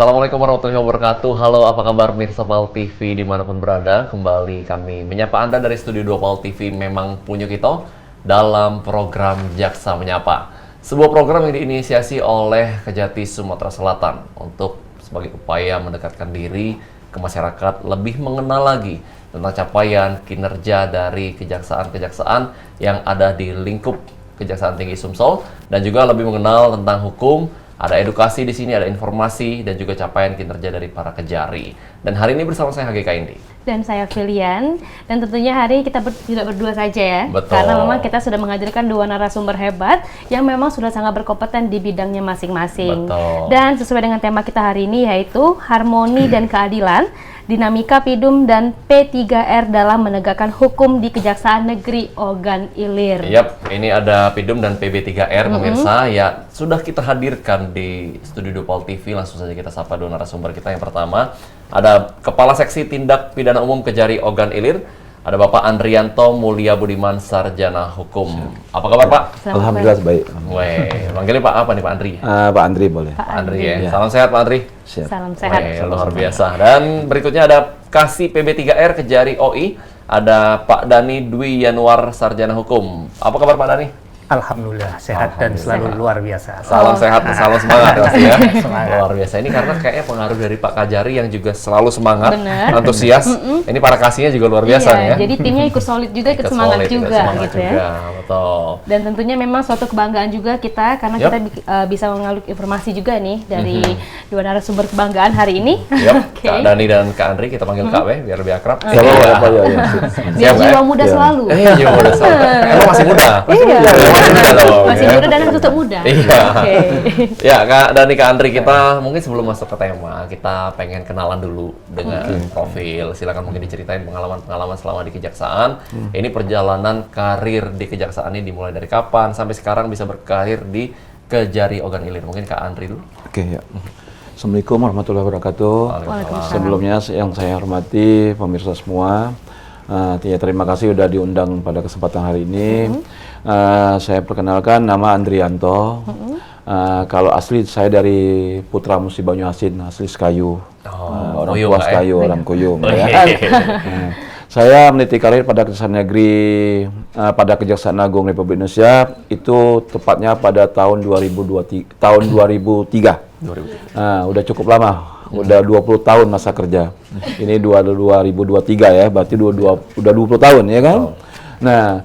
Assalamualaikum warahmatullahi wabarakatuh. Halo, apa kabar Mirsa PAL TV dimanapun berada. Kembali kami menyapa Anda dari Studio 2 PAL TV Memang Punyo Kito dalam program Jaksa Menyapa. Sebuah program yang diinisiasi oleh Kejati Sumatera Selatan untuk sebagai upaya mendekatkan diri ke masyarakat, lebih mengenal lagi tentang capaian kinerja dari kejaksaan-kejaksaan yang ada di lingkup Kejaksaan Tinggi Sumsel, dan juga lebih mengenal tentang hukum. Ada edukasi di sini, ada informasi dan juga capaian kinerja dari para kejari. Dan hari ini bersama saya HGK Indi. Dan saya Filian. Dan tentunya hari ini kita tidak berdua saja ya. Betul. Karena memang kita sudah menghadirkan dua narasumber hebat yang memang sudah sangat berkompeten di bidangnya masing-masing. Betul. Dan sesuai dengan tema kita hari ini yaitu harmoni dan keadilan, dinamika PIDUM dan P3R dalam menegakkan hukum di Kejaksaan Negeri Ogan Ilir. Yap, ini ada PIDUM dan PB3R pemirsa. Ya, sudah kita hadirkan di Studio 2 PAL TV. Langsung saja kita sapa dua narasumber kita. Yang pertama, ada Kepala Seksi Tindak Pidana Umum Kejari Ogan Ilir. Ada Bapak Andrianto Mulia Budiman, Sarjana Hukum. Apa kabar Pak? Alhamdulillah baik. Weh, manggilnya Pak apa nih, Pak Andri? Pak Andri boleh. Pak Andri Andri ya. Ya. Salam sehat Pak Andri. Siap. Salam sehat. Weh, luar biasa. Dan berikutnya ada Kasih PB3R Kejari OI. Ada Pak Dani Dwi Yanuar, Sarjana Hukum. Apa kabar Pak Dani? Alhamdulillah sehat dan selalu luar biasa. Salam sehat, salam semangat pasti ya. Semangat. Luar biasa. Ini karena kayaknya pengaruh dari Pak Kajari yang juga selalu semangat, Benar. antusias. Ini para kasihnya juga luar biasa nih ya. Jadi timnya ikut solid juga, ikut Ikut semangat solid, ikut juga semangat gitu ya. juga. Betul. Dan tentunya memang suatu kebanggaan juga kita karena Yap. kita bisa mengaluk informasi juga nih dari dua narasumber kebanggaan hari ini. Yap, Oke. Kak Dani dan Kak Andri kita panggil Kak W biar lebih akrab. Ya, apa ya. Biar Siap, jiwa ya? muda Ya. selalu. Iya, udah selalu. Emang masih muda? Iya. Masih muda dong, Masih ya. muda dan tetap muda. Iya. Oke. Ya, Kak Dani, Kak Andri, kita mungkin sebelum masuk ke tema, kita pengen kenalan dulu dengan profil. Silakan mungkin diceritain pengalaman-pengalaman selama di kejaksaan. Ini perjalanan karir di kejaksaan ini dimulai dari kapan sampai sekarang bisa berkarir di Kejari Ogan Ilir. Mungkin Kak Andri dulu. Oke ya. Assalamualaikum warahmatullahi wabarakatuh. Waalaikumsalam. Sebelumnya yang saya hormati pemirsa semua, terima kasih sudah diundang pada kesempatan hari ini. Saya perkenalkan nama Andrianto. Kalau asli saya dari Putra Musi Banyuasin, asli Sekayu. Orang Kuyung, Puas Kak, ya? Kayu, orang Kuyung. Oh, Ya. iya. Saya meniti karir pada Kejaksaan Negeri pada Kejaksaan Agung Republik Indonesia itu tepatnya pada tahun 2003. Udah cukup lama. Udah 20 tahun masa kerja. Ini 2023 ya, berarti udah 20 tahun ya kan? Nah,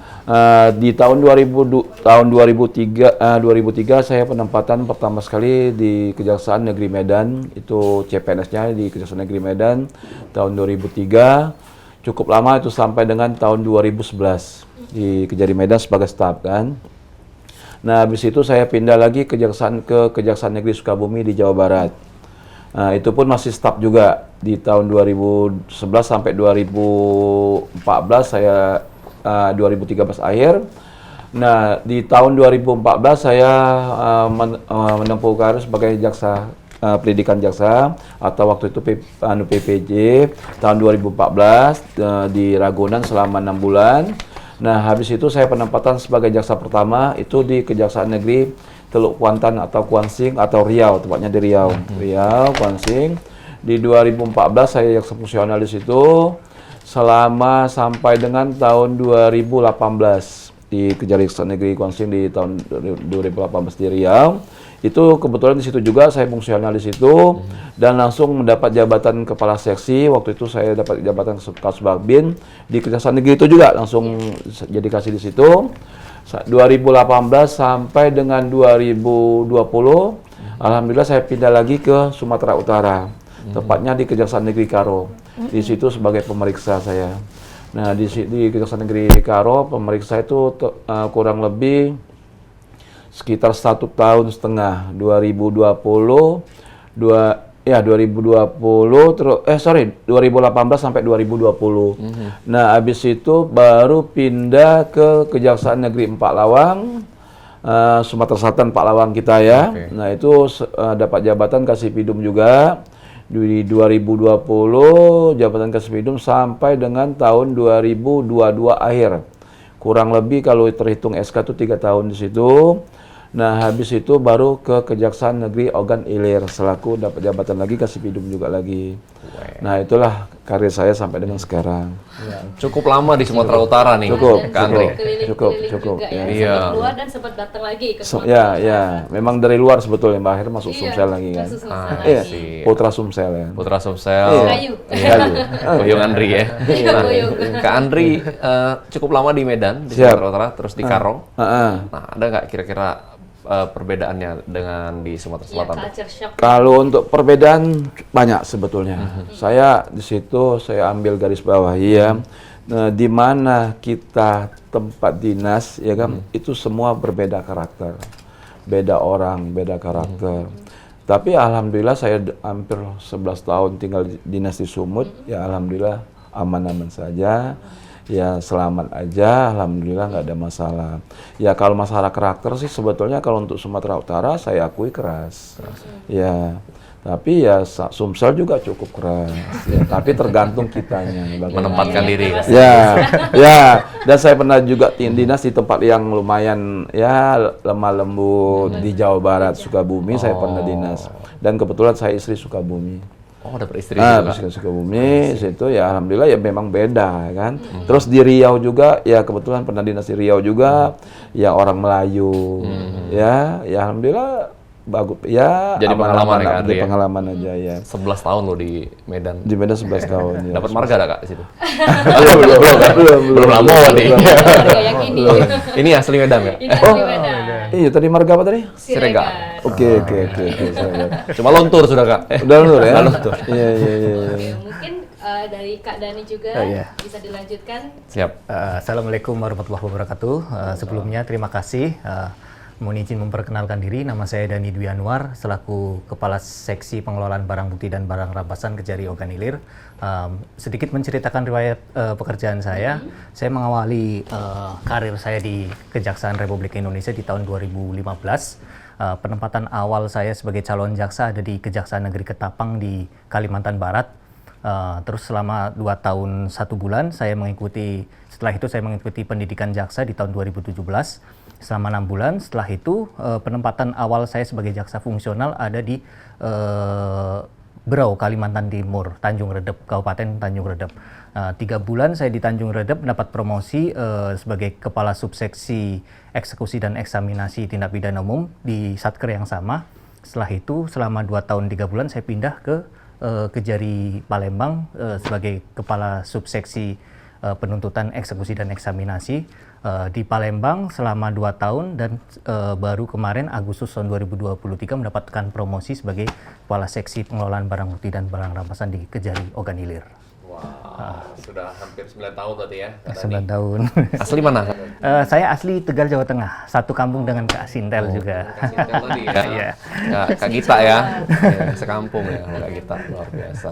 di tahun 2003 saya penempatan pertama sekali di Kejaksaan Negeri Medan, itu CPNS-nya di Kejaksaan Negeri Medan tahun 2003. Cukup lama itu sampai dengan tahun 2011 di Kejari Medan sebagai staf kan. Nah, habis itu saya pindah lagi ke Kejaksaan Negeri Sukabumi di Jawa Barat. Nah, itu pun masih staf juga di tahun 2011 sampai 2014 saya 2013 akhir. Nah, di tahun 2014 saya menempuh karir sebagai jaksa pendidikan jaksa atau waktu itu PPJ tahun 2014 di Ragunan selama 6 bulan. Nah, habis itu saya penempatan sebagai jaksa pertama itu di Kejaksaan Negeri Teluk Kuantan atau Kuansing atau Riau, tepatnya di Riau. Riau, Kuansing. Di 2014 saya jaksa fungsional di situ selama sampai dengan tahun 2018 di Kejaksaan Negeri Kuansing di tahun 2018 di Riau. Itu kebetulan di situ juga saya fungsional di situ dan langsung mendapat jabatan kepala seksi. Waktu itu saya dapat jabatan Kasbabin di Kejaksaan Negeri itu juga langsung jadi kasih di situ. 2018 sampai dengan 2020 alhamdulillah saya pindah lagi ke Sumatera Utara. Tepatnya di Kejaksaan Negeri Karo. Di situ sebagai pemeriksa saya. Nah, di Kejaksaan Negeri Karo pemeriksa itu kurang lebih sekitar 1,5 tahun, 2020 2018 sampai 2020. Nah, habis itu baru pindah ke Kejaksaan Negeri Empalawang, Sumatera Selatan, Empalawang kita ya. Oke. Nah, itu dapat jabatan Kasih Pidum juga di 2020, jabatan Kasih Pidum sampai dengan tahun 2022 akhir. Kurang lebih kalau terhitung SK itu 3 tahun di situ. Nah, habis itu baru ke Kejaksaan Negeri Ogan Ilir selaku dapat jabatan lagi Kasipidum juga lagi. Nah, itulah karir saya sampai dengan sekarang. Cukup lama di Sumatera Utara nih, Cukup, Kak Andri. cukup, juga ya. Iya. Sempat keluar dan sempat datang lagi ke Sumatera. Ya, ya, memang dari luar sebetulnya, Mbak, akhirnya masuk Sumsel lagi kan. Masuk Sumsel Ah, Iya, sip. Putra Sumsel ya. Putra Sumsel. Kayu. Iya. Boyong Andri ya. Iya, Nah, Boyong. Kak Andri cukup lama di Medan, di Siap. Sumatera Utara, terus di Karo. Heeh. Nah, ada nggak kira-kira perbedaannya dengan di Sumatera Iya, Selatan? culture shock. Kalau untuk perbedaan banyak sebetulnya. Saya di situ saya ambil garis bawah ya. Nah, di mana kita tempat dinas ya kan itu semua berbeda karakter. Beda orang, beda karakter. Tapi alhamdulillah saya hampir 11 tahun tinggal dinas di Sumut, ya alhamdulillah aman-aman saja. Ya selamat aja, alhamdulillah nggak ada masalah. Ya kalau masalah karakter sih sebetulnya kalau untuk Sumatera Utara saya akui keras. Ya, tapi ya Sumsel juga cukup keras. Ya, tapi tergantung kitanya. bagaimana. Menempatkan diri. Ya, ya. Dan saya pernah juga dinas di tempat yang lumayan ya lemah lembut di Jawa Barat, Sukabumi. Saya pernah dinas. Dan kebetulan saya istri Sukabumi. Oh, ada beristri Nah, juga. pas ke Sukabumi, situ ya alhamdulillah ya memang beda kan. Terus di Riau juga, ya kebetulan pernah dinas di Riau juga, ya orang Melayu, ya alhamdulillah bagus, ya Jadi pengalaman ya, Kak Andri jadi ya? pengalaman aja ya. 11 tahun loh di Medan. Di Medan 11 tahun ya. Dapat marga ada Kak di situ? belum lama nih. Kayak gini. Ini asli Medan ya? Ini asli Medan. Iya, tadi marga apa tadi? Siregar. Oke. Saya lihat. Cuma lontur sudah Kak. Udah luntur ya? Udah luntur. Iya. Oke, mungkin dari Kak Dani juga Oh, iya. bisa dilanjutkan. Siap. Assalamualaikum warahmatullahi wabarakatuh. Sebelumnya terima kasih. Mohon izin memperkenalkan diri, nama saya Dani Dwi Anwar, selaku Kepala Seksi Pengelolaan Barang Bukti dan Barang Rampasan Kejari Ogan Ilir. Sedikit menceritakan riwayat pekerjaan saya mengawali karir saya di Kejaksaan Republik Indonesia di tahun 2015. Penempatan awal saya sebagai calon jaksa ada di Kejaksaan Negeri Ketapang di Kalimantan Barat. Terus selama 2 tahun 1 bulan setelah itu saya mengikuti pendidikan jaksa di tahun 2017 selama 6 bulan. Setelah itu penempatan awal saya sebagai jaksa fungsional ada di Berau, Kalimantan Timur, Tanjung Redep, Kabupaten Tanjung Redep. 3 bulan saya di Tanjung Redep mendapat promosi sebagai Kepala Subseksi Eksekusi dan Eksaminasi Tindak Pidana Umum di Satker yang sama. Setelah itu selama 2 tahun 3 bulan saya pindah ke Kejari Palembang sebagai Kepala Subseksi Penuntutan Eksekusi dan Eksaminasi di Palembang selama 2 tahun dan baru kemarin Agustus tahun 2023 mendapatkan promosi sebagai Kepala Seksi Pengelolaan Barang Bukti dan Barang Rampasan di Kejari Ogan Ilir. Wah, sudah hampir 9 tahun berarti ya. Kak 9 Dani. tahun. Asli mana? Saya asli Tegal, Jawa Tengah. Satu kampung dengan Kak Sintel juga. Kak Sintel tadi ya. Iya. Kak Gita ya. Ya, sekampung ya Kak Gita, luar biasa.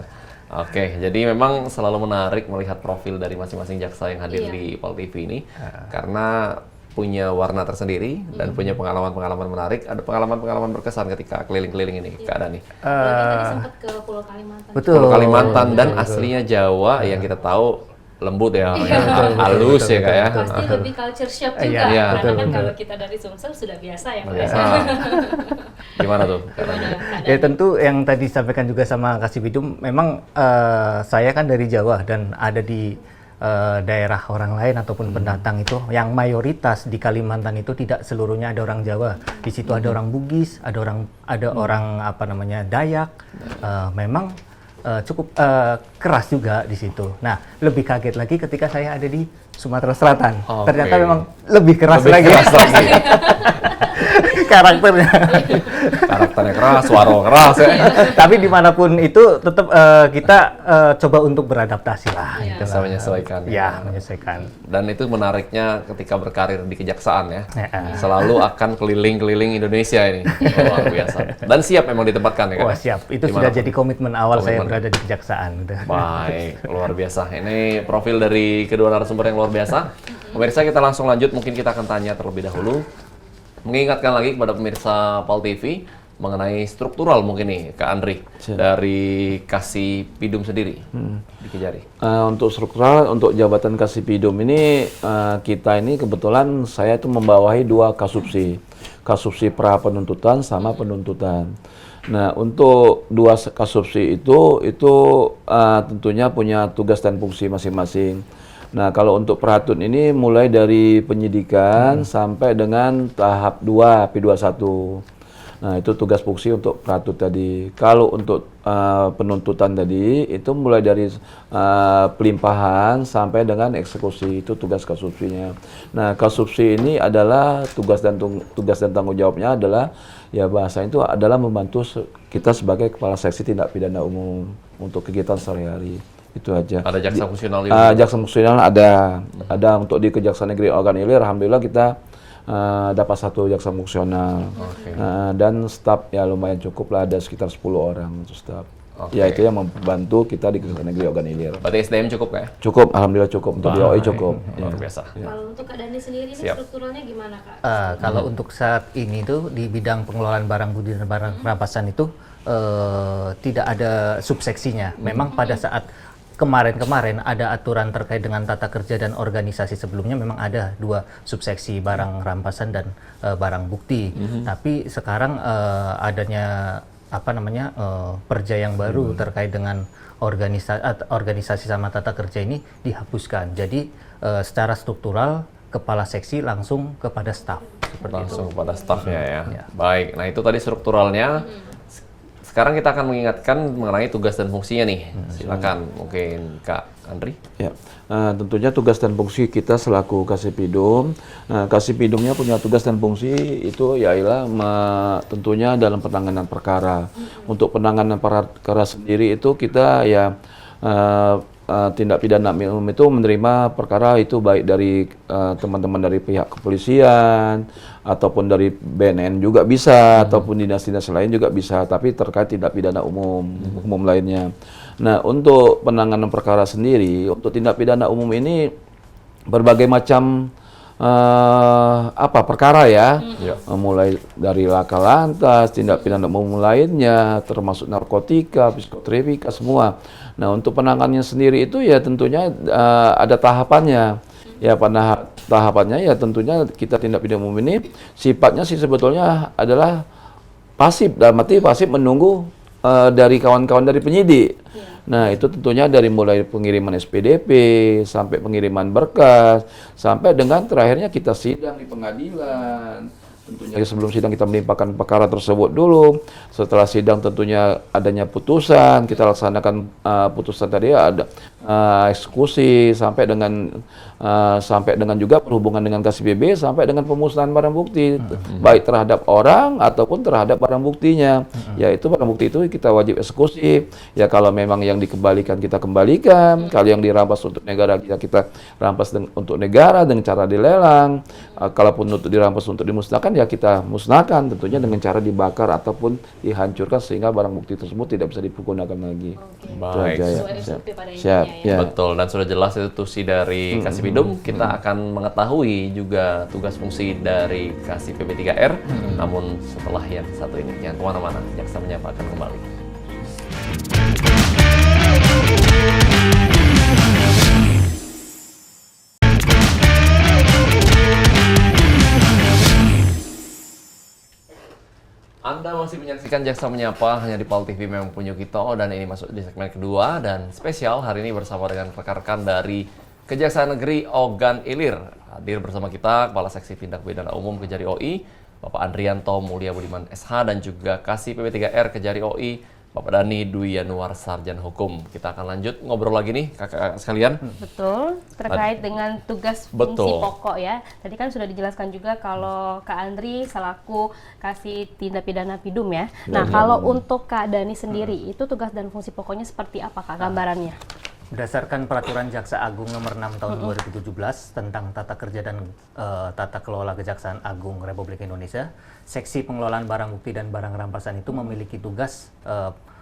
Oke, jadi memang selalu menarik melihat profil dari masing-masing jaksa yang hadir di Pol TV ini karena punya warna tersendiri dan punya pengalaman-pengalaman menarik. Ada pengalaman-pengalaman berkesan ketika keliling-keliling ini, Kak Dani. Tadi sempat ke Pulau Kalimantan. Betul. Pulau Kalimantan dan aslinya Jawa yang kita tahu lembut ya, halus ya Kak ya. Pasti lebih culture shock juga. Iya, Karena betul, kan betul. kalau kita dari Sumsel sudah biasa ya. Pak. Biasa. Gimana tuh? Kak Dani? Ya tentu yang tadi disampaikan juga sama Kasipidum, memang saya kan dari Jawa dan ada di daerah orang lain ataupun pendatang itu yang mayoritas di Kalimantan itu tidak seluruhnya ada orang Jawa. Di situ ada orang Bugis, ada orang apa namanya Dayak. Memang cukup keras juga di situ. Nah, lebih kaget lagi ketika saya ada di Sumatera Selatan. Oke. Ternyata memang lebih keras Lebih lagi. keras lagi. Karakternya. Karakternya keras, suara keras ya. Tapi dimanapun itu tetap kita coba untuk beradaptasi lah. Iya. gitu Bisa lah. menyesuaikan. Ya, menyesuaikan. Dan itu menariknya ketika berkarir di kejaksaan ya. Ya. Selalu akan keliling-keliling Indonesia ini. Luar biasa. Dan siap memang ditempatkan ya Kak? Wah siap, itu Dimana sudah pun. jadi komitmen awal saya Komitmen. berada di kejaksaan. Gitu. Baik, luar biasa. Ini profil dari kedua narasumber yang luar biasa. Pemirsa, kita langsung lanjut. Mungkin kita akan tanya terlebih dahulu. Mengingatkan lagi kepada pemirsa Pol TV, mengenai struktural mungkin nih Kak Andri dari Kasih Pidum sendiri di Kejari. Untuk struktural, untuk jabatan Kasipidum ini kita ini kebetulan saya itu membawahi 2 kasubsi, kasubsi pra penuntutan sama penuntutan. Nah, untuk 2 kasubsi itu tentunya punya tugas dan fungsi masing-masing. Nah, kalau untuk peratun ini mulai dari penyidikan sampai dengan tahap 2 P21. Nah, itu tugas fungsi untuk peratut tadi. Kalau untuk penuntutan tadi, itu mulai dari pelimpahan sampai dengan eksekusi, itu tugas kasubsinya. Nah, kasubsi ini adalah tugas dan tanggung jawabnya adalah, ya bahasa itu adalah membantu kita sebagai kepala seksi tindak pidana umum untuk kegiatan sehari-hari. Itu aja. Ada jaksa fungsional juga? Jaksa fungsional ada. Ada untuk di Kejaksaan Negeri Ogan Ilir, alhamdulillah kita dapat 1 jaksa fungsional. Dan staf ya lumayan cukup lah, ada sekitar 10 orang untuk staf. Ya itu yang membantu kita di Kejaksaan Negeri Ogan Ilir. Berarti SDM cukup ya? Cukup, alhamdulillah cukup. Untuk di OI cukup. Luar biasa. Kalau untuk Kak Dani sendiri ini strukturalnya gimana Kak? Kalau untuk saat ini tuh di bidang pengelolaan barang bukti dan barang rampasan itu tidak ada subseksinya. Memang pada saat kemarin ada aturan terkait dengan tata kerja dan organisasi sebelumnya memang ada 2 subseksi barang rampasan dan barang bukti. Tapi sekarang adanya perja yang baru terkait dengan organisasi sama tata kerja ini dihapuskan. Jadi secara struktural kepala seksi langsung kepada staf. Langsung kepada stafnya ya. Baik, nah itu tadi strukturalnya. Sekarang kita akan mengingatkan mengenai tugas dan fungsinya nih. Silakan mungkin Kak Andri. Ya, tentunya tugas dan fungsi kita selaku Kasipidum. Kasipidumnya punya tugas dan fungsi itu yaitu tentunya dalam penanganan perkara. Untuk penanganan perkara sendiri itu kita ya tindak pidana umum itu menerima perkara itu baik dari teman-teman dari pihak kepolisian ataupun dari BNN juga bisa, ataupun dinas-dinas lain juga bisa, tapi terkait tindak pidana umum lainnya. Nah, untuk penanganan perkara sendiri, untuk tindak pidana umum ini berbagai macam perkara ya, mulai dari laka lantas, tindak pidana umum lainnya, termasuk narkotika, psikotropika semua. Nah, untuk penanganannya sendiri itu ya tentunya ada tahapannya. Ya, pada tahapannya ya tentunya kita tindak pidana umum ini sifatnya sih sebetulnya adalah pasif, dalam arti pasif menunggu dari kawan-kawan dari penyidik. Nah, itu tentunya dari mulai pengiriman SPDP, sampai pengiriman berkas, sampai dengan terakhirnya kita sidang di pengadilan. Tentunya sebelum sidang kita melimpahkan perkara tersebut dulu. Setelah sidang tentunya adanya putusan, kita laksanakan putusan tadi ada eksekusi sampai dengan juga perhubungan dengan KSBB sampai dengan pemusnahan barang bukti, baik terhadap orang ataupun terhadap barang buktinya. Yaitu barang bukti itu kita wajib eksekusi. Ya kalau memang yang dikembalikan kita kembalikan, kalau yang dirampas untuk negara kita rampas untuk negara dengan cara dilelang. Kalaupun untuk dirampas untuk dimusnahkan ya kita musnahkan, tentunya dengan cara dibakar ataupun dihancurkan sehingga barang bukti tersebut tidak bisa digunakan lagi. Baik. Siap. Ya. Betul, dan sudah jelas institusi dari Kasipidum. Kita akan mengetahui juga tugas fungsi dari Kasih PP3R. Namun setelah yang satu ini, jangan kemana-mana. Jaksa Menyapa akan kembali. Anda masih menyaksikan Jaksa Menyapa hanya di PAL TV Memang Punya Kita, dan ini masuk di segmen kedua dan spesial hari ini bersama dengan rekan-rekan dari Kejaksaan Negeri Ogan Ilir. Hadir bersama kita Kepala Seksi Tindak Pidana Umum Kejari OI, Bapak Andrianto Mulia Budiman SH, dan juga Kasih PP3R Kejari OI, Bapak Dani Dwi Yanuar Sarjana Hukum. Kita akan lanjut ngobrol lagi nih kakak sekalian. Betul, terkait dengan tugas fungsi pokok ya. Tadi kan sudah dijelaskan juga kalau Kak Andri selaku Kasih Tindak Pidana Pidum ya. Nah, kalau untuk Kak Dani sendiri itu tugas dan fungsi pokoknya seperti apa Kak gambarannya? Berdasarkan Peraturan Jaksa Agung Nomor 6 Tahun 2017 tentang Tata Kerja dan Tata Kelola Kejaksaan Agung Republik Indonesia, Seksi Pengelolaan Barang Bukti dan Barang Rampasan itu memiliki tugas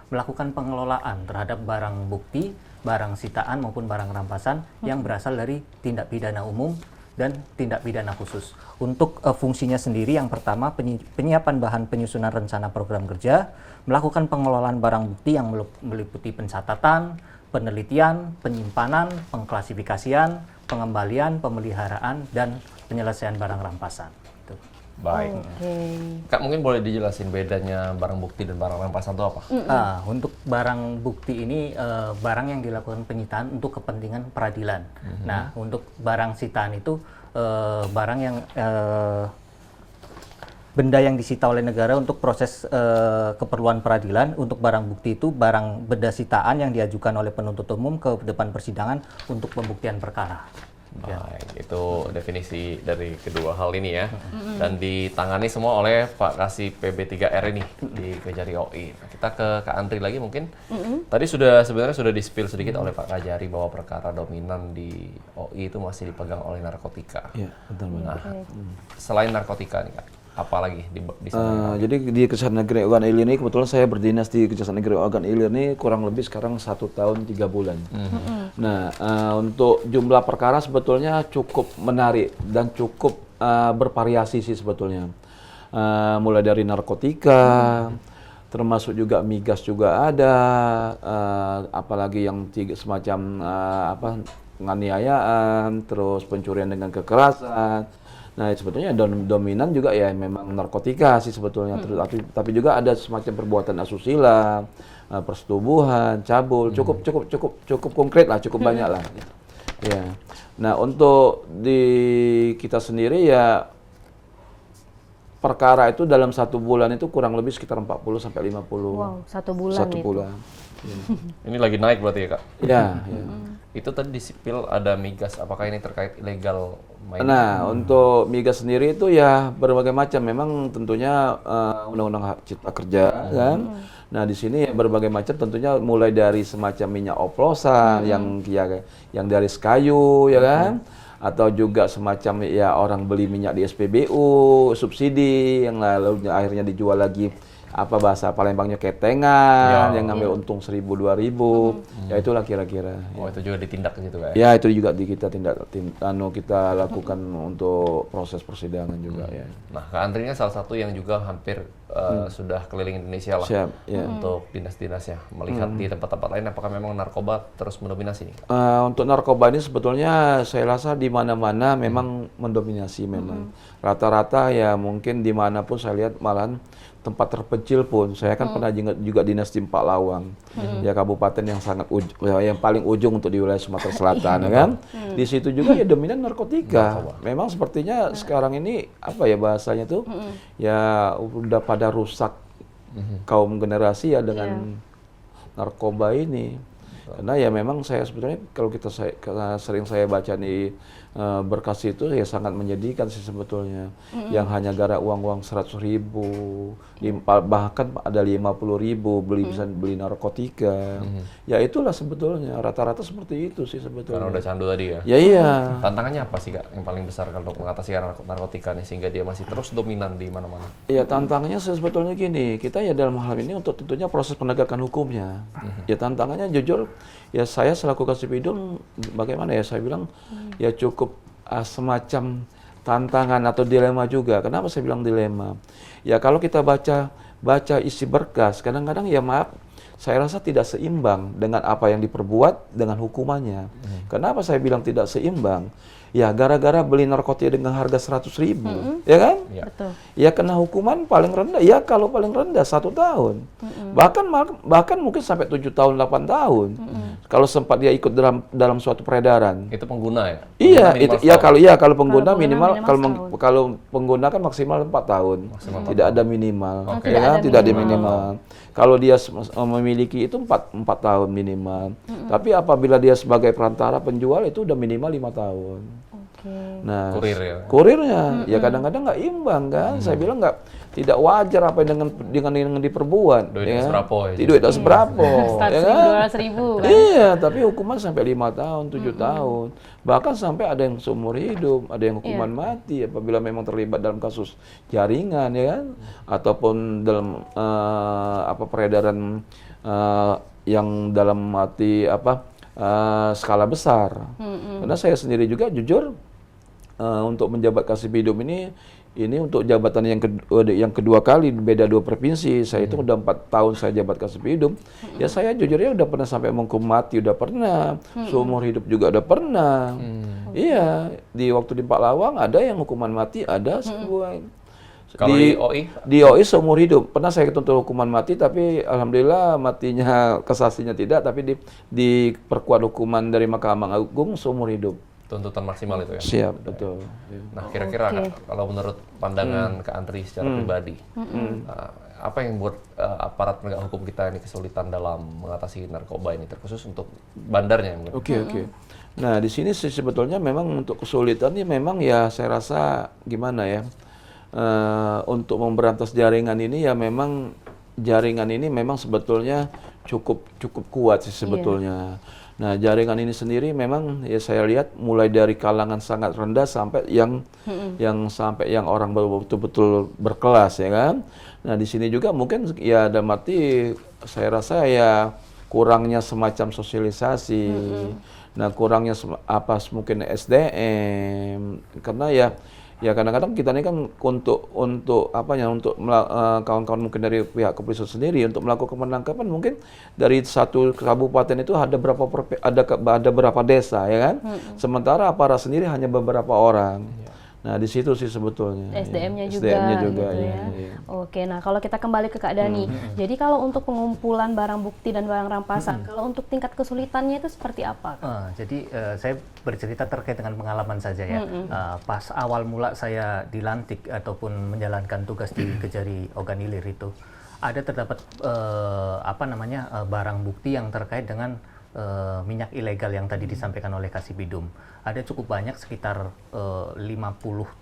melakukan pengelolaan terhadap barang bukti, barang sitaan maupun barang rampasan yang berasal dari tindak pidana umum dan tindak pidana khusus. Untuk fungsinya sendiri yang pertama penyiapan bahan penyusunan rencana program kerja, melakukan pengelolaan barang bukti yang meliputi pencatatan, penelitian, penyimpanan, pengklasifikasian, pengembalian, pemeliharaan, dan penyelesaian barang rampasan. Gitu. Baik. Kak, mungkin boleh dijelasin bedanya barang bukti dan barang rampasan itu apa? Untuk barang bukti ini barang yang dilakukan penyitaan untuk kepentingan peradilan. Nah, untuk barang sitaan itu barang yang benda yang disita oleh negara untuk proses keperluan peradilan. Untuk barang bukti itu barang benda sitaan yang diajukan oleh penuntut umum ke depan persidangan untuk pembuktian perkara. Baik, itu definisi dari kedua hal ini ya. Dan ditangani semua oleh Pak Kasih PB3R ini di Kejari OI. Nah, kita ke Kak Andri lagi mungkin. Tadi sebenarnya sudah di-spill sedikit oleh Pak Kajari bahwa perkara dominan di OI itu masih dipegang oleh narkotika. Iya, betul. Nah, selain narkotika nih Kak, apa lagi di sana? Jadi di Kejaksaan Negeri Ogan Ilir ini kebetulan saya berdinas di Kejaksaan Negeri Ogan Ilir ini kurang lebih sekarang 1 tahun 3 bulan. Nah, untuk jumlah perkara sebetulnya cukup menarik dan cukup bervariasi sih sebetulnya. Mulai dari narkotika, termasuk juga migas juga ada, apalagi yang semacam penganiayaan, terus pencurian dengan kekerasan. Nah, sebetulnya dominan juga ya memang narkotika sih sebetulnya, tapi juga ada semacam perbuatan asusila, persetubuhan, cabul, cukup konkret lah, cukup banyak lah. Ya. Nah, untuk di kita sendiri ya perkara itu dalam 1 bulan itu kurang lebih sekitar 40 sampai 50. Wow, 1 bulan 1 itu. bulan. Ini lagi naik berarti ya Kak? Ya, ya. Itu tadi di sipil ada migas, apakah ini terkait ilegal main? Nah, untuk migas sendiri itu ya berbagai macam. Memang tentunya Undang-Undang Hak Cipta Kerja kan. Nah, di sini ya berbagai macam tentunya mulai dari semacam minyak oplosan yang dari kayu ya kan. Atau juga semacam ya orang beli minyak di SPBU, subsidi yang lalu akhirnya dijual lagi bahasa Palembangnya ketengan yang ngambil untung 1.000-2.000 ya itulah kira-kira. Oh, itu juga ditindak gitu Kak? Ya, itu juga kita kita lakukan untuk proses persidangan juga ya. Nah, Kak Andri ini salah satu yang juga hampir sudah keliling Indonesia lah. Siap, ya. Untuk dinas-dinasnya. Melihat di tempat-tempat lain apakah memang narkoba terus mendominasi nih? Untuk narkoba ini sebetulnya saya rasa di mana-mana memang mendominasi memang. Rata-rata ya mungkin dimanapun saya lihat malahan tempat terpencil pun, saya kan pernah juga dinas di Pak Lawang, ya kabupaten yang sangat yang paling ujung untuk di wilayah Sumatera Selatan, ya kan? Di situ juga ya dominan narkotika. Memang sepertinya sekarang ini bahasanya tuh, ya udah pada rusak kaum generasi ya dengan narkoba ini. Karena ya memang saya sebetulnya karena sering saya baca di berkas itu ya sangat menyedihkan sih sebetulnya. Yang hanya gara uang 100.000, bahkan ada 50.000 bisa beli narkotika. Ya itulah sebetulnya rata-rata seperti itu sih sebetulnya. Karena udah candu tadi ya? Ya iya. Tantangannya apa sih Kak yang paling besar kalau mengatasi narkotika nih sehingga dia masih terus dominan di mana-mana? Ya tantangannya sebetulnya gini, kita ya dalam hal ini untuk tentunya proses penegakan hukumnya. Ya tantangannya jujur, ya saya selaku Kasipidum bagaimana ya saya bilang ya cukup semacam tantangan atau dilema juga. Kenapa saya bilang dilema? Ya kalau kita baca isi berkas, kadang-kadang ya maaf, saya rasa tidak seimbang dengan apa yang diperbuat dengan hukumannya. Kenapa saya bilang tidak seimbang? Ya gara-gara beli narkotika dengan harga 100.000, ya kan? Betul. Ya kena hukuman paling rendah, ya kalau paling rendah 1 tahun. Bahkan mungkin sampai 7 tahun, 8 tahun. Kalau sempat dia ikut dalam suatu peredaran. Itu pengguna ya? Iya, Pengguna itu ya kalau pengguna minimal setahun. kalau pengguna kan maksimal 4 tahun. Tidak ada minimal. Oke. Ya, tidak ada minimal. Kalau dia memiliki itu 4 tahun minimal. Tapi apabila dia sebagai perantara penjual itu udah minimal 5 tahun. Nah, Kurir ya? kurirnya ya kadang-kadang nggak imbang kan. Saya bilang tidak wajar apa yang dengan diperbuat. Duitnya ya. seberapa ya? Duit seberapa, ya kan? 200.000 kan? Iya, tapi hukuman sampai 5 tahun, 7 tahun. Bahkan sampai ada yang seumur hidup, ada yang hukuman mati apabila memang terlibat dalam kasus jaringan, ya kan? Ataupun dalam peredaran yang dalam arti skala besar. Karena saya sendiri juga jujur untuk menjabat Kasipidum ini untuk jabatan yang kedua kali, beda 2 provinsi. Saya itu udah 4 tahun saya jabat Kasipidum. Ya saya jujurnya udah pernah sampai menghukum mati, udah pernah. Seumur hidup juga udah pernah. Iya, di waktu di Pak Lawang ada yang hukuman mati, ada semua. Kalau di OI? Di OI seumur hidup. Pernah saya tuntut hukuman mati, tapi alhamdulillah matinya, kasasinya tidak, tapi diperkuat hukuman dari Mahkamah Agung seumur hidup. Tuntutan maksimal itu ya? Siap, betul. Nah, kira-kira kalau menurut pandangan Kak Andri secara pribadi, apa yang membuat aparat penegak hukum kita ini kesulitan dalam mengatasi narkoba ini, terkhusus untuk bandarnya? Oke. Nah, di sini sih sebetulnya memang untuk kesulitannya memang ya saya rasa gimana ya, untuk memberantas jaringan ini ya memang jaringan ini memang sebetulnya cukup kuat sih sebetulnya. Nah, jaringan ini sendiri memang ya saya lihat mulai dari kalangan sangat rendah sampai yang orang betul-betul berkelas ya kan. Nah, di sini juga mungkin ya ada arti saya rasa ya kurangnya semacam sosialisasi. Nah, kurangnya mungkin SDM karena ya kadang-kadang kita ini kan untuk kawan-kawan mungkin dari pihak kepolisian sendiri untuk melakukan penangkapan mungkin dari satu kabupaten itu ada berapa desa ya kan, sementara aparat sendiri hanya beberapa orang. Nah, di situ sih sebetulnya. SDM-nya juga. SDM-nya juga. Gitu ya. Oke, nah kalau kita kembali ke Kak Dani, jadi kalau untuk pengumpulan barang bukti dan barang rampasan, kalau untuk tingkat kesulitannya itu seperti apa? Jadi saya bercerita terkait dengan pengalaman saja ya. Pas awal mula saya dilantik ataupun menjalankan tugas di Kejari Ogan Ilir itu, ada terdapat barang bukti yang terkait dengan minyak ilegal yang tadi disampaikan oleh Kasipidum. Ada cukup banyak, sekitar 50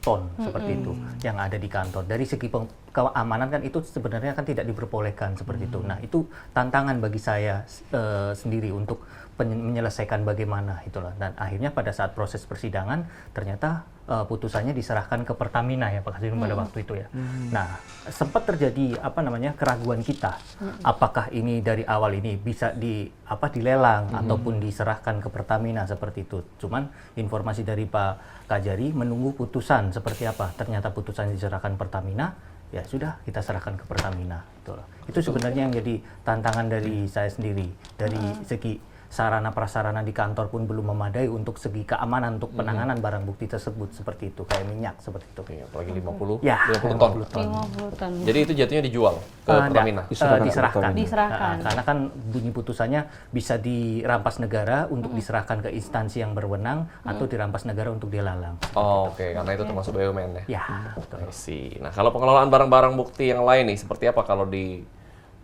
ton seperti itu yang ada di kantor. Dari segi keamanan kan itu sebenarnya kan tidak diperbolehkan seperti itu. Nah, itu tantangan bagi saya sendiri untuk menyelesaikan bagaimana itulah. Dan akhirnya pada saat proses persidangan ternyata putusannya diserahkan ke Pertamina ya Pak Kasipidum pada waktu itu ya. Nah, sempat terjadi keraguan kita. Apakah ini dari awal ini bisa dilelang ataupun diserahkan ke Pertamina seperti itu. Cuman informasi dari Pak Kajari menunggu putusan seperti apa. Ternyata putusan diserahkan Pertamina, ya sudah kita serahkan ke Pertamina. Itu sebenarnya yang jadi tantangan dari saya sendiri. Dari segi sarana prasarana di kantor pun belum memadai untuk segi keamanan untuk penanganan barang bukti tersebut seperti itu, kayak minyak seperti itu. Apalagi 50 ton. 50 ton. Jadi itu jatuhnya dijual ke Pertamina? Diserahkan. Diserahkan. Karena kan bunyi putusannya bisa dirampas negara untuk diserahkan ke instansi yang berwenang atau dirampas negara untuk dilelang. Oke, karena itu termasuk BUMN ya? Ya, betul. Nah, kalau pengelolaan barang-barang bukti yang lain nih, seperti apa kalau di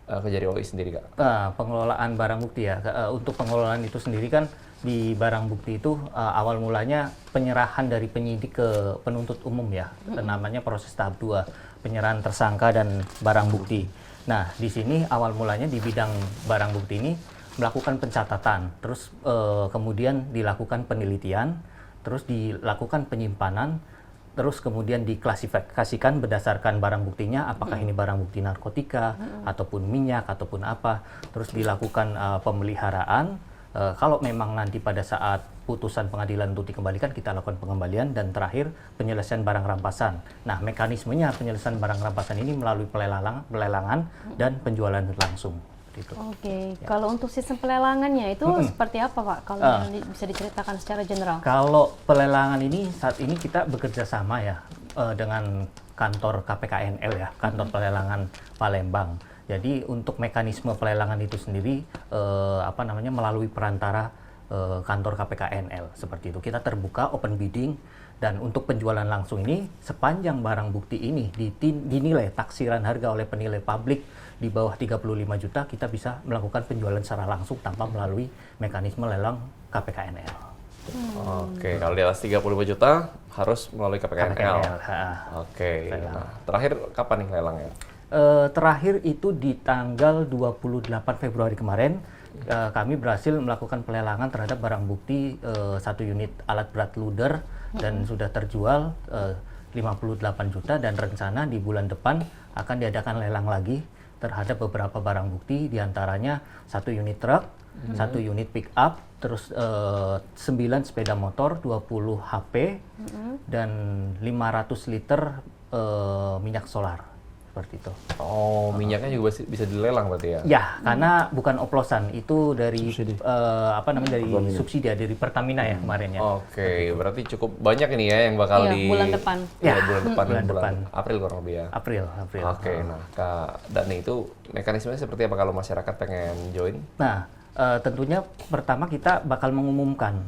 Kejari OI sendiri, Kak? Pengelolaan barang bukti ya, untuk pengelolaan itu sendiri kan di barang bukti itu awal mulanya penyerahan dari penyidik ke penuntut umum ya, namanya proses tahap 2, penyerahan tersangka dan barang bukti. Nah, di sini awal mulanya di bidang barang bukti ini melakukan pencatatan, terus kemudian dilakukan penelitian, terus dilakukan penyimpanan, terus kemudian diklasifikasikan berdasarkan barang buktinya, apakah ini barang bukti narkotika, ataupun minyak, ataupun apa. Terus dilakukan pemeliharaan, kalau memang nanti pada saat putusan pengadilan untuk dikembalikan, kita lakukan pengembalian, dan terakhir penyelesaian barang rampasan. Nah, mekanismenya penyelesaian barang rampasan ini melalui pelelangan dan penjualan langsung. Oke, kalau untuk sistem pelelangannya itu seperti apa Pak? Kalau bisa diceritakan secara general. Kalau pelelangan ini saat ini kita bekerja sama ya dengan kantor KPKNL ya, kantor pelelangan Palembang. Jadi untuk mekanisme pelelangan itu sendiri melalui perantara kantor KPKNL seperti itu. Kita terbuka open bidding, dan untuk penjualan langsung ini sepanjang barang bukti ini dinilai taksiran harga oleh penilai publik di bawah 35 juta, kita bisa melakukan penjualan secara langsung tanpa melalui mekanisme lelang KPKNL. Oke, kalau di atas 35 juta harus melalui KPKNL. Oke. Nah, terakhir kapan nih lelangnya? Terakhir itu di tanggal 28 Februari kemarin, kami berhasil melakukan pelelangan terhadap barang bukti 1 unit alat berat loader dan sudah terjual 58 juta, dan rencana di bulan depan akan diadakan lelang lagi terhadap beberapa barang bukti, diantaranya 1 unit truk, 1 unit pick up, terus 9 sepeda motor, 20 HP, dan 500 liter minyak solar. Seperti itu. Oh, minyaknya juga bisa dilelang berarti ya? Ya, karena bukan oplosan, itu dari dari subsidi dari Pertamina ya kemarin ya. Oke, berarti cukup banyak ini ya yang bakal di bulan depan. Ya, Ya, bulan depan, depan. April kurang lebih ya. April. Oke, nah Kak Dani itu mekanismenya seperti apa kalau masyarakat pengen join? Nah, tentunya pertama kita bakal mengumumkan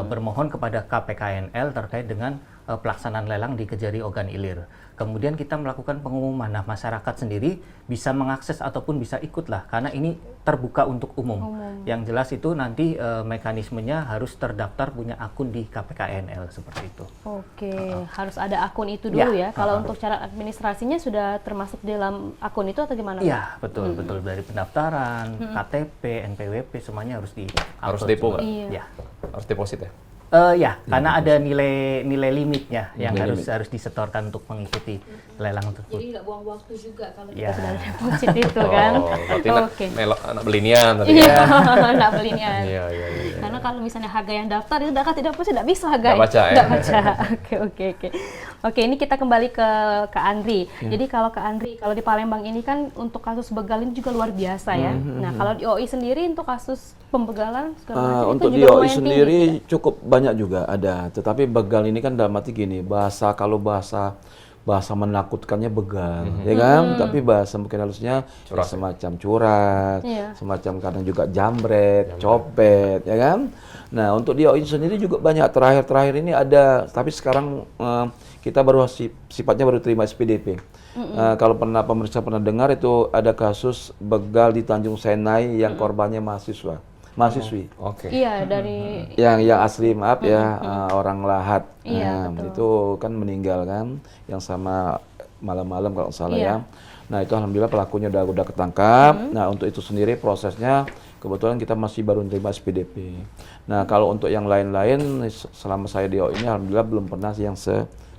bermohon kepada KPKNL terkait dengan pelaksanaan lelang di Kejari Ogan Ilir. Kemudian kita melakukan pengumuman. Nah, masyarakat sendiri bisa mengakses ataupun bisa ikutlah karena ini terbuka untuk umum. Yang jelas itu nanti mekanismenya harus terdaftar punya akun di KPKNL seperti itu. Oke, harus ada akun itu dulu ya. Kalau untuk cara administrasinya sudah termasuk di dalam akun itu atau gimana? Iya, betul. Dari pendaftaran, KTP, NPWP semuanya harus Harus depo nggak? Iya. Ya. Harus deposit ya? Ya, karena ada nilai limitnya yang harus disetorkan untuk mengikuti lelang tersebut. Jadi nggak buang waktu juga kalau Ya. kita sudah ada deposit itu kan? Berarti Oke. anak belinian tadi Iya, ya? nggak belinya. Iya. Karena kalau misalnya harga yang daftar itu tidak pasti tidak bisa guys. Nggak baca ya? Nggak baca. Oke. Oke, ini kita kembali ke Kak Andri. Jadi kalau Kak Andri, kalau di Palembang ini kan untuk kasus begal ini juga luar biasa ya. Nah, kalau di OI sendiri untuk kasus pembegalan segala macam itu Untuk juga di OI lumayan sendiri tinggi. cukup banyak juga ada, tetapi begal ini kan dalam arti gini, bahasa menakutkannya begal, ya kan? Tapi bahasa mungkin halusnya ya semacam curat, Iya. semacam kadang juga jambret, copet, ya kan? Nah, untuk di OI sendiri juga banyak. Terakhir ini ada, tapi sekarang kita baru sifatnya baru terima SPDP. Kalau pemirsa pernah dengar itu ada kasus begal di Tanjung Senai yang korbannya mahasiswi. Oke. Iya, dari Yang asli maaf ya orang Lahat. Iya, Nah, itu kan meninggal kan, yang sama malam-malam kalau nggak salah Iya. ya. Nah, itu alhamdulillah pelakunya udah ketangkap. Nah, untuk itu sendiri prosesnya kebetulan kita masih baru menerima SPDP. Nah, kalau untuk yang lain-lain selama saya di OI ini alhamdulillah belum pernah yang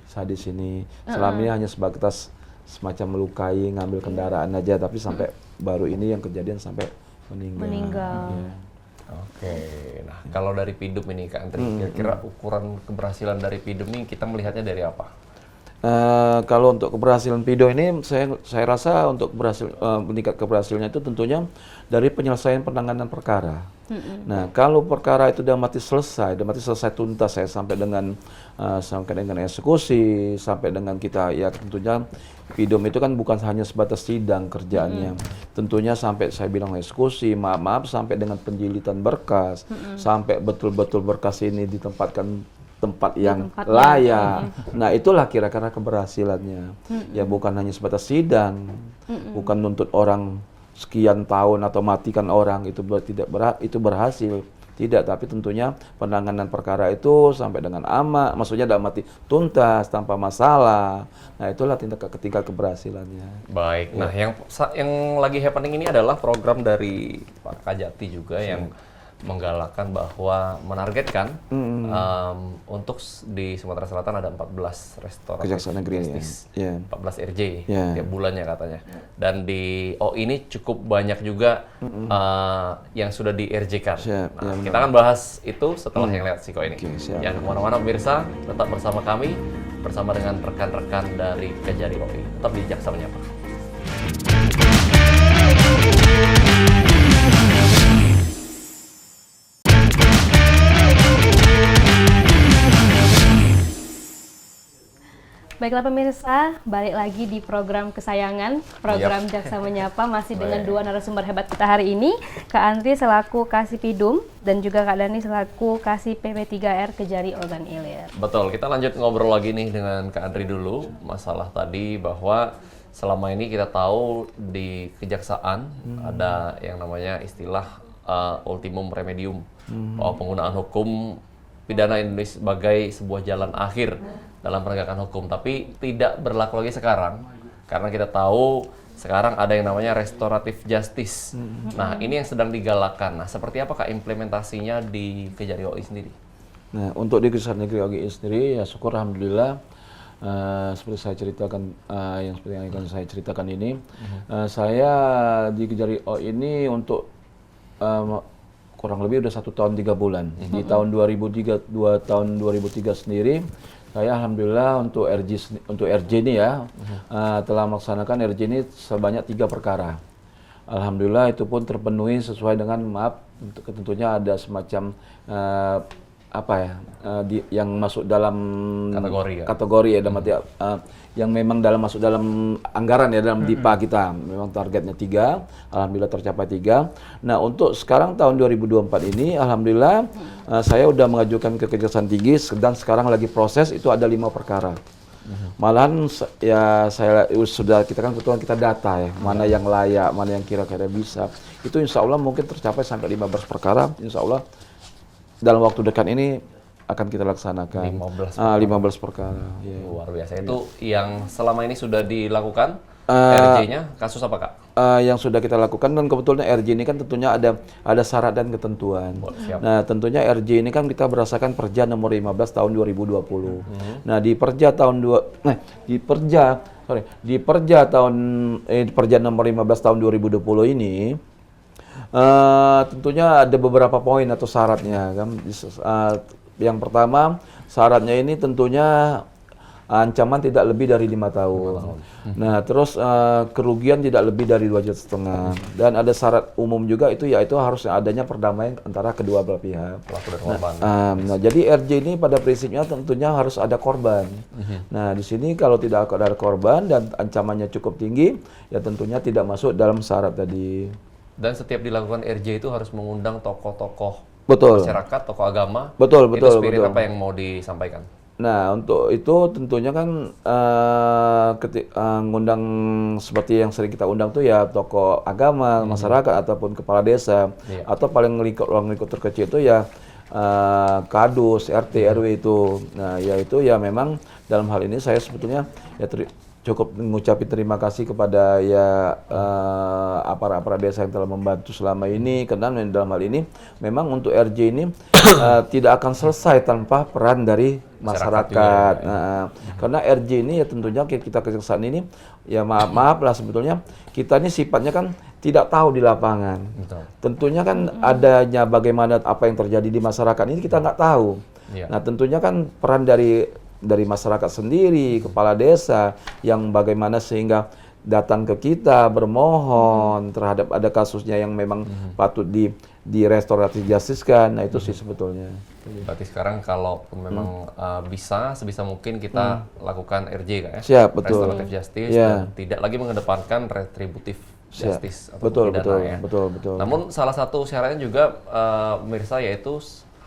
sadis ini. Selama ini hanya sebatas semacam melukai, ngambil kendaraan aja, tapi sampai baru ini yang kejadian sampai meninggal. Iya. Oke, nah kalau dari PIDUM ini Kak Andri, kira-kira ukuran keberhasilan dari PIDUM ini kita melihatnya dari apa? Kalau untuk keberhasilan PIDO ini, saya rasa untuk meningkat keberhasilannya itu tentunya dari penyelesaian penanganan perkara. Nah, kalau perkara itu sudah mati selesai tuntas ya sampai dengan eksekusi, sampai dengan kita ya tentunya PIDOM itu kan bukan hanya sebatas sidang kerjaannya. Tentunya sampai saya bilang eksekusi, maaf sampai dengan penjilitan berkas, sampai betul-betul berkas ini ditempatkan tempat yang layak. Nah, itulah kira-kira keberhasilannya. Ya bukan hanya sebatas sidang, bukan nuntut orang sekian tahun atau matikan orang itu itu berhasil. Tidak, tapi tentunya penanganan perkara itu sampai dengan maksudnya dalam arti tuntas tanpa masalah. Nah, itulah tingkat keberhasilannya. Baik, nah yang lagi happening ini adalah program dari Pak Kajati juga yang menggalakkan bahwa menargetkan untuk di Sumatera Selatan ada 14 restoran Kejaksaan Negeri ya. 14 RJ Ya. tiap bulannya katanya. Dan di ini cukup banyak juga yang sudah di RJ-kan. Siap, Nah, ya, kita akan bahas itu setelah yang lewat Siko ini. Oke, siap. Jangan kemana-mana pemirsa, tetap bersama kami bersama dengan rekan-rekan dari Kejari OI. Tetap di Jaksa Menyapa. Baiklah pemirsa, balik lagi di program kesayangan, program Jaksa Menyapa masih dengan dua narasumber hebat kita hari ini, Kak Andri selaku Kasih PIDUM dan juga Kak Dani selaku Kasih PP3R Kejari Ogan Ilir. Betul, kita lanjut ngobrol lagi nih dengan Kak Andri dulu, masalah tadi bahwa selama ini kita tahu di kejaksaan ada yang namanya istilah ultimum remedium, bahwa penggunaan hukum pidana Indonesia sebagai sebuah jalan akhir dalam penegakan hukum, tapi tidak berlaku lagi sekarang karena kita tahu sekarang ada yang namanya restoratif justice. Nah, ini yang sedang digalakkan. Nah, seperti apa Kak implementasinya di Kejari OI sendiri? Nah, untuk di Kejaksaan Negeri OI sendiri ya syukur alhamdulillah seperti saya ceritakan seperti yang akan saya ceritakan ini, saya di Kejari OI ini untuk kurang lebih udah 1 tahun 3 bulan. Di tahun 2003 sendiri, saya alhamdulillah untuk RJ ini ya telah melaksanakan RJ ini sebanyak 3 perkara. Alhamdulillah itu pun terpenuhi sesuai dengan tentunya ada semacam yang masuk dalam kategori ya dalam arti, yang memang masuk dalam anggaran ya dalam DIPA kita. Memang targetnya 3, alhamdulillah tercapai 3. Nah, untuk sekarang tahun 2024 ini alhamdulillah saya udah mengajukan ke Kejaksaan Tinggi dan sekarang lagi proses itu ada 5 perkara. Malahan ya kita kan kebetulan kita data ya, mana yang layak, mana yang kira-kira bisa. Itu insya Allah mungkin tercapai sampai 15 perkara, insya Allah dalam waktu dekat ini akan kita laksanakan 15 perkara. Yeah. Luar biasa. Itu yang selama ini sudah dilakukan RJ-nya kasus apa, Kak? Yang sudah kita lakukan dan kebetulan RJ ini kan tentunya ada syarat dan ketentuan. Nah, tentunya RJ ini kan kita berdasarkan Perja nomor 15 tahun 2020. Nah, di Perja nomor 15 tahun 2020 ini tentunya ada beberapa poin atau syaratnya kan. Yang pertama syaratnya ini tentunya ancaman tidak lebih dari 5 tahun. Nah, terus kerugian tidak lebih dari 2,5 juta. Dan ada syarat umum juga itu yaitu harus adanya perdamaian antara kedua belah pihak. Nah, jadi RJ ini pada prinsipnya tentunya harus ada korban. Nah, di sini kalau tidak ada korban dan ancamannya cukup tinggi, ya tentunya tidak masuk dalam syarat tadi. Dan setiap dilakukan RJ itu harus mengundang tokoh-tokoh masyarakat, tokoh agama. Betul. Spirit apa yang mau disampaikan? Nah, untuk itu tentunya kan ngundang seperti yang sering kita undang tuh ya tokoh agama, masyarakat ataupun kepala desa, atau paling ruang lingkup terkecil itu ya kadus, RT, RW itu. Nah, yaitu ya memang dalam hal ini saya sebetulnya ya cukup mengucapkan terima kasih kepada ya aparat desa yang telah membantu selama ini, karena dalam hal ini memang untuk RJ ini tidak akan selesai tanpa peran dari masyarakat. Karena RJ ini ya tentunya kita kejaksaan ini ya maaf lah sebetulnya kita ini sifatnya kan tidak tahu di lapangan. Tentunya kan adanya bagaimana apa yang terjadi di masyarakat ini kita nggak tahu. Nah, tentunya kan peran dari masyarakat sendiri, kepala desa yang bagaimana sehingga datang ke kita bermohon terhadap ada kasusnya yang memang patut di restoratif justice kan. Nah, itu sih sebetulnya. Berarti sekarang kalau memang sebisa mungkin kita lakukan RJ, Kak, ya? Siap, betul. Restoratif justice dan tidak lagi mengedepankan retributif justice atau pidana, ya. Betul. Namun salah satu syaratnya juga pemirsa yaitu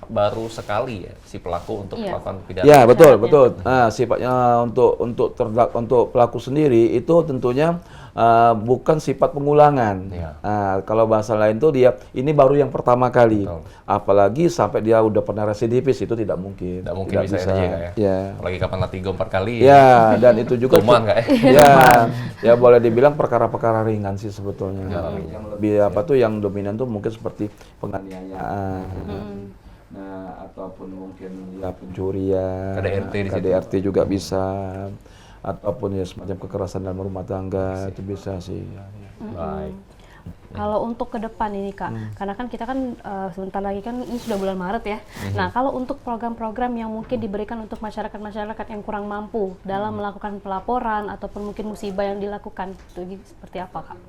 baru sekali ya si pelaku untuk melakukan pidana. Ya, betul. Nah, sifatnya untuk pelaku sendiri itu tentunya bukan sifat pengulangan. Kalau bahasa lain tuh dia ini baru yang pertama kali. Apalagi sampai dia udah pernah residivis itu tidak mungkin. Tidak bisa. RJ, ya. Apalagi kapan latigo 4 kali. Ya, dan itu juga Tuman, Kak, ya. Ya boleh dibilang perkara-perkara ringan sih sebetulnya. Yang lebih yang dominan tuh mungkin seperti penganiayaan. Nah, ataupun mungkin ya pencurian, KDRT juga bisa, ataupun ya semacam kekerasan dalam rumah tangga itu bisa sih. Baik. Kalau untuk ke depan ini, Kak, karena kan kita kan sebentar lagi kan ini sudah bulan Maret ya. Nah, kalau untuk program-program yang mungkin diberikan untuk masyarakat-masyarakat yang kurang mampu dalam melakukan pelaporan ataupun mungkin musibah yang dilakukan, itu seperti apa, Kak?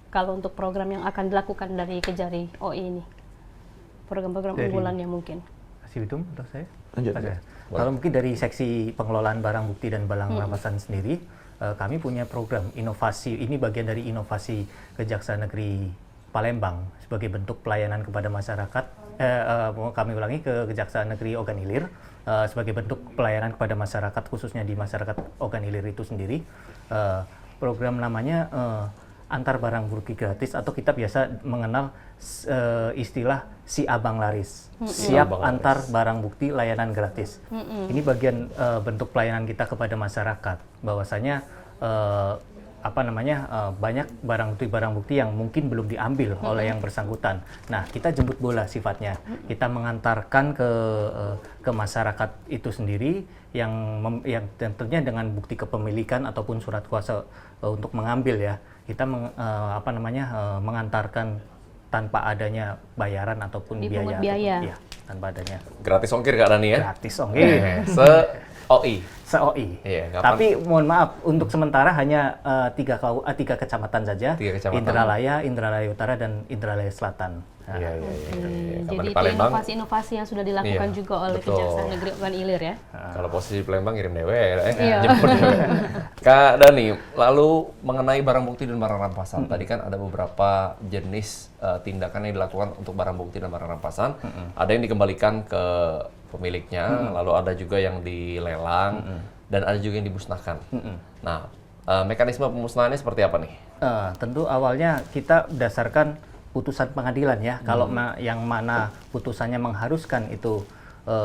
Kalau untuk program yang akan dilakukan dari Kejari OI ini? Program-program unggulannya mungkin. Kasih itu untuk saya. Lanjut. Kalau mungkin dari seksi pengelolaan barang bukti dan barang rampasan sendiri, kami punya program inovasi. Ini bagian dari inovasi Kejaksaan Negeri Palembang sebagai bentuk pelayanan kepada masyarakat. Kami ulangi ke Kejaksaan Negeri Ogan Ilir sebagai bentuk pelayanan kepada masyarakat, khususnya di masyarakat Ogan Ilir itu sendiri. Program namanya antar barang bukti gratis, atau kita biasa mengenal istilah si abang laris, siap banget antar barang bukti layanan gratis. Ini bagian bentuk pelayanan kita kepada masyarakat, bahwasanya banyak barang bukti yang mungkin belum diambil oleh yang bersangkutan. Nah, kita jemput bola sifatnya, kita mengantarkan ke masyarakat itu sendiri yang tentunya dengan bukti kepemilikan ataupun surat kuasa untuk mengambil ya. Kita mengantarkan tanpa adanya bayaran ataupun Dipungut biaya. biaya. Iya, tanpa adanya Gratis ongkir Kak Dani ya? gratis ongkir. Se-OI. Se-OI. Iya, kapan? Tapi mohon maaf, untuk sementara hanya tiga kecamatan saja. 3 kecamatan. Indralaya, Indralaya Utara, dan Indralaya Selatan. Nah, Iya. Kalau Jadi di itu Palembang, inovasi-inovasi yang sudah dilakukan Iya, juga oleh betul. Kejaksaan Negeri Ogan Ilir ya. kalau posisi di Palembang kirim dewe, Iya. jemput dewe. Kak Dani, lalu mengenai barang bukti dan barang rampasan, tadi kan ada beberapa jenis tindakan yang dilakukan untuk barang bukti dan barang rampasan. Ada yang dikembalikan ke pemiliknya, lalu ada juga yang dilelang, dan ada juga yang dimusnahkan. Nah, mekanisme pemusnahannya seperti apa nih? Tentu awalnya kita berdasarkan putusan pengadilan ya. Kalau yang mana putusannya mengharuskan itu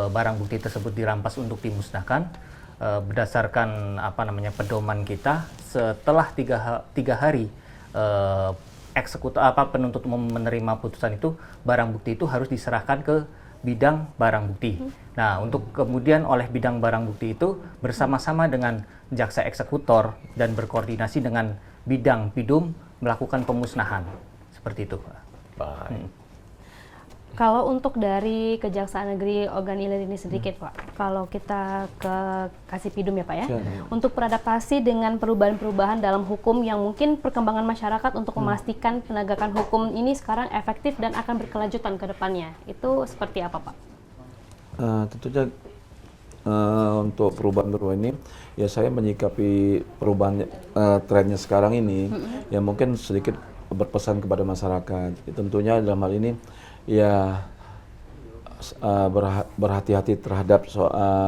barang bukti tersebut dirampas untuk dimusnahkan, berdasarkan pedoman kita, setelah tiga hari eksekutor penuntut umum menerima putusan itu, barang bukti itu harus diserahkan ke bidang barang bukti. Nah, untuk kemudian oleh bidang barang bukti itu bersama-sama dengan jaksa eksekutor dan berkoordinasi dengan bidang pidum melakukan pemusnahan. Seperti itu, Pak. Baik. Kalau untuk dari Kejaksaan Negeri Ogan Ilir ini sedikit Pak, kalau kita ke Kasipidum ya Pak ya, untuk beradaptasi dengan perubahan-perubahan dalam hukum yang mungkin perkembangan masyarakat untuk memastikan penegakan hukum ini sekarang efektif dan akan berkelanjutan ke depannya, itu seperti apa Pak? Tentunya untuk perubahan-perubahan ini, ya saya menyikapi perubahan trennya sekarang ini, ya mungkin sedikit berpesan kepada masyarakat. Ya, tentunya dalam hal ini, ya berhati-hati terhadap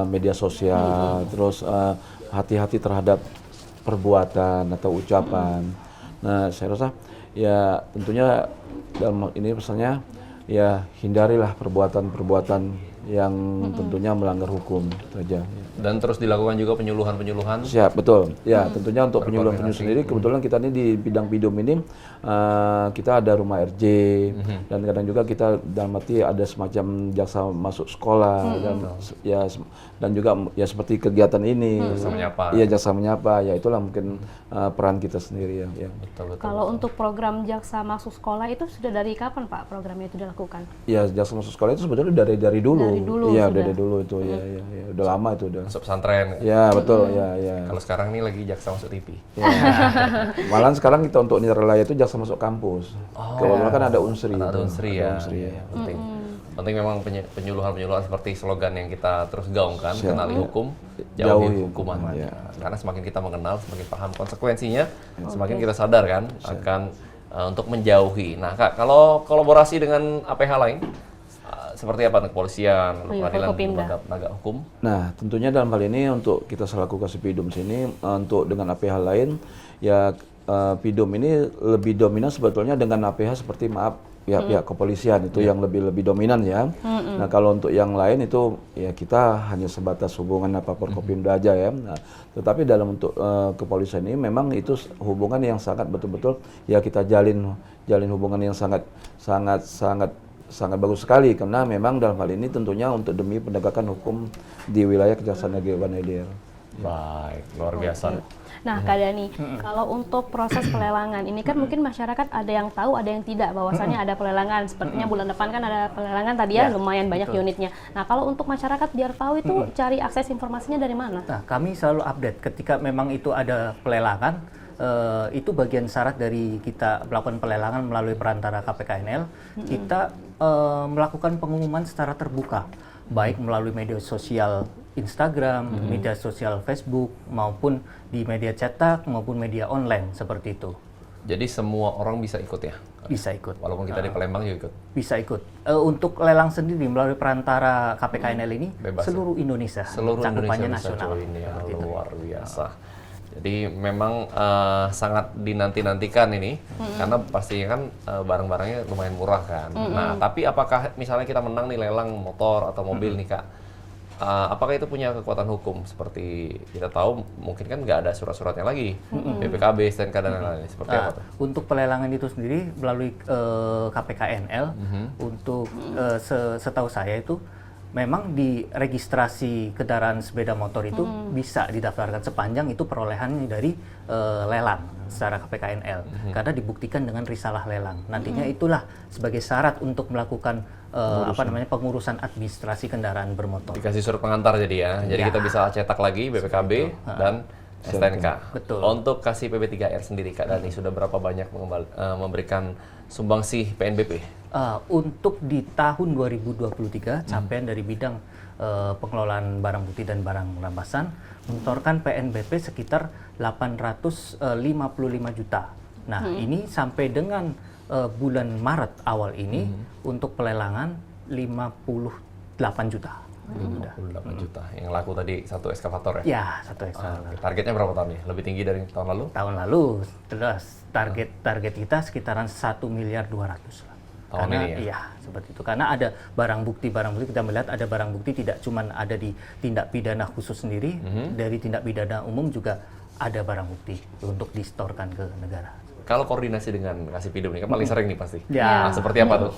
media sosial, terus hati-hati terhadap perbuatan atau ucapan. Nah, saya rasa ya tentunya dalam hal ini pesannya ya hindarilah perbuatan-perbuatan yang tentunya melanggar hukum saja. Dan terus dilakukan juga penyuluhan-penyuluhan. Siap, betul. Ya, tentunya untuk penyuluhan-penyuluhan sendiri, kebetulan kita ini di bidang pidum ini, kita ada rumah RJ, dan kadang juga kita dalam arti ada semacam jaksa masuk sekolah, dan juga ya seperti kegiatan ini. Jaksa menyapa. Iya, jaksa menyapa, ya itulah mungkin peran kita sendiri ya. Betul. Kalau untuk program jaksa masuk sekolah itu sudah dari kapan Pak programnya itu dilakukan? Ya, jaksa masuk sekolah itu sebetulnya dari dulu. Dari dulu Iya, sudah. dari dulu itu, ya, udah lama itu udah. Masuk pesantren. Ya, betul, ya. Kalau sekarang ini lagi jaksa masuk TV. Ya. Malahan sekarang kita untuk Indralaya itu jaksa masuk kampus. Kebetulan kan ada unsri. Ada unsri ya. Unsri, ya. Iya, penting. Penting memang penyuluhan-penyuluhan seperti slogan yang kita terus gaungkan, kenali hukum, jauhi hukuman. Ya. Karena semakin kita mengenal, semakin paham konsekuensinya, semakin kita sadar kan akan untuk menjauhi. Nah, Kak, kalau kolaborasi dengan APH lain seperti apa? Kepolisian, pengadilan, Forkopimda. lembaga penegak hukum. Nah, tentunya dalam hal ini untuk kita selaku Kasipidum sini, untuk dengan APH lain, ya Pidum ini lebih dominan sebetulnya dengan APH seperti pihak kepolisian itu yang lebih dominan ya. Nah, kalau untuk yang lain itu ya kita hanya sebatas hubungan Forkopimda aja ya. Nah, tetapi dalam untuk kepolisian ini memang itu hubungan yang sangat betul-betul ya kita jalin hubungan yang sangat bagus sekali, karena memang dalam hal ini tentunya untuk demi penegakan hukum di wilayah Kejaksaan Negeri Ogan Ilir. Baik, luar biasa. Nah, Kak Dani, kalau untuk proses pelelangan ini kan mungkin masyarakat ada yang tahu, ada yang tidak bahwasannya ada pelelangan. Sepertinya bulan depan kan ada pelelangan tadi ya, lumayan banyak unitnya. Nah, kalau untuk masyarakat biar tahu itu cari akses informasinya dari mana? Nah, kami selalu update ketika memang itu ada pelelangan. Itu bagian syarat dari kita melakukan pelelangan melalui perantara KPKNL. Kita melakukan pengumuman secara terbuka, baik melalui media sosial Instagram, media sosial Facebook, maupun di media cetak maupun media online seperti itu. Jadi semua orang bisa ikut ya? Bisa ikut. Walaupun kita di Palembang juga ikut? Bisa ikut. Untuk lelang sendiri melalui perantara KPKNL ini Bebas, seluruh Indonesia, seluruh cakupannya Indonesia bisa nasional. join ya, Seperti itu. luar biasa. Jadi memang sangat dinanti-nantikan ini, karena pastinya kan barang-barangnya lumayan murah kan. Nah, tapi apakah misalnya kita menang nih lelang motor atau mobil nih Kak, apakah itu punya kekuatan hukum? Seperti kita tahu mungkin kan nggak ada surat-suratnya lagi, BPKB, STNK dan lain-lain. Seperti apa tuh? Untuk pelelangan itu sendiri melalui KPKNL, untuk setahu saya itu memang di registrasi kendaraan sepeda motor itu bisa didaftarkan sepanjang itu perolehannya dari lelang secara KPKNL, karena dibuktikan dengan risalah lelang. Nantinya itulah sebagai syarat untuk melakukan pengurusan administrasi kendaraan bermotor. Dikasih surat pengantar jadi ya. Jadi Ya. kita bisa cetak lagi BPKB dan STNK. Betul. Untuk kasih PB3R sendiri, Kak Dani sudah berapa banyak memberikan sumbangsih PNBP? Untuk di tahun 2023, capaian dari bidang pengelolaan barang bukti dan barang rampasan mengeluarkan PNBP sekitar 855 juta. Nah, ini sampai dengan bulan Maret awal ini untuk pelelangan 58 juta. 58 juta. Yang laku tadi satu eskavator ya? Ya, satu ekstra. Targetnya berapa tahun nih? Lebih tinggi dari tahun lalu? Tahun lalu, jelas target kita sekitaran 1,2 miliar lah. Tahun Karena ini ya? iya, seperti itu. Karena ada barang bukti kita melihat ada barang bukti tidak cuma ada di tindak pidana khusus sendiri, dari tindak pidana umum juga ada barang bukti untuk distorkan ke negara. Kalau koordinasi dengan Kasih Pidum ini kan paling sering nih pasti. Ya. Nah, seperti apa tuh?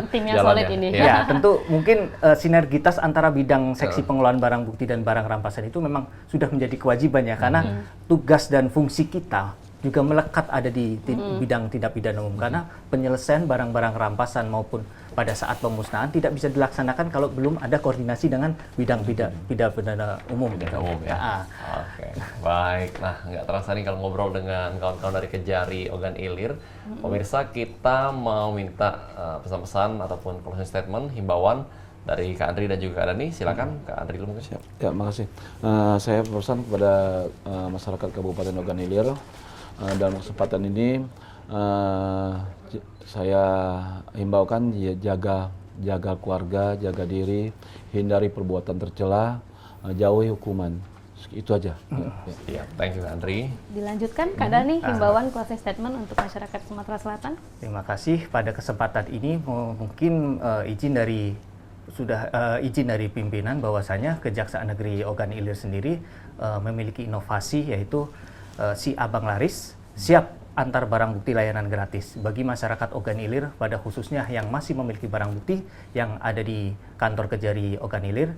Timnya Jalannya. solid ini. Ya. Ya, tentu mungkin sinergitas antara bidang seksi pengelolaan barang bukti dan barang rampasan itu memang sudah menjadi kewajiban ya, karena tugas dan fungsi kita juga melekat ada di bidang tindak pidana umum, karena penyelesaian barang-barang rampasan maupun pada saat pemusnahan tidak bisa dilaksanakan kalau belum ada koordinasi dengan bidang pidana umum. Pidana umum ya. Oke, baik. Nah, nggak terasa nih kalau ngobrol dengan kawan-kawan dari Kejari Ogan Ilir. Pemirsa, kita mau minta pesan-pesan ataupun closing statement, himbauan dari Kak Andri dan juga Kak Dani. Silakan, Kak Andri dulu mungkin. Siap. Ya, makasih. Saya berpesan kepada masyarakat Kabupaten Ogan Ilir, dalam kesempatan ini saya himbaukan ya, jaga keluarga, jaga diri, hindari perbuatan tercela, jauhi hukuman. Itu aja. Iya, thank you Kak Andri. Dilanjutkan Kak Dani, himbauan closing statement untuk masyarakat Sumatera Selatan. Terima kasih pada kesempatan ini. Mungkin izin dari pimpinan bahwasanya Kejaksaan Negeri Ogan Ilir sendiri memiliki inovasi, yaitu si Abang Laris siap antar barang bukti layanan gratis bagi masyarakat Ogan Ilir, pada khususnya yang masih memiliki barang bukti yang ada di kantor Kejari Ogan Ilir.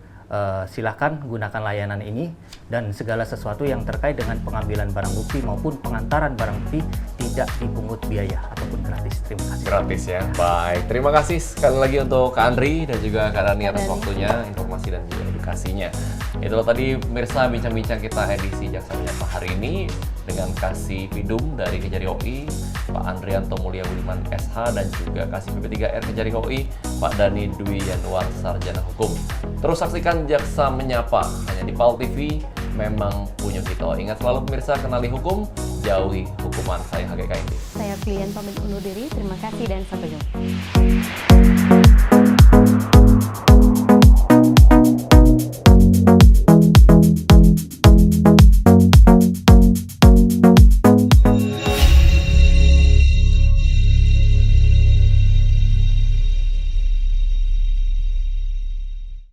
Silakan gunakan layanan ini, dan segala sesuatu yang terkait dengan pengambilan barang bukti maupun pengantaran barang bukti tidak dipungut biaya ataupun gratis. Terima kasih. Gratis ya. Baik, terima kasih sekali lagi untuk Kak Andri dan juga Kak Dani atas waktunya, informasi dan juga edukasinya. Itulah tadi pemirsa bincang-bincang kita edisi Jaksa Menyapa hari ini dengan Kasih Pidum dari Kejari OI, Pak Andrianto Mulia Budiman SH, dan juga Kasih PP3R Kejari OI, Pak Dani Dwi Yanuar Sarjana Hukum. Terus saksikan Jaksa Menyapa hanya di PAL TV, memang punya kita. Ingat selalu pemirsa, kenali hukum, jauhi hukuman. Saya HGK Indi. Saya Pilihan pamit undur diri. Terima kasih dan sampai jumpa.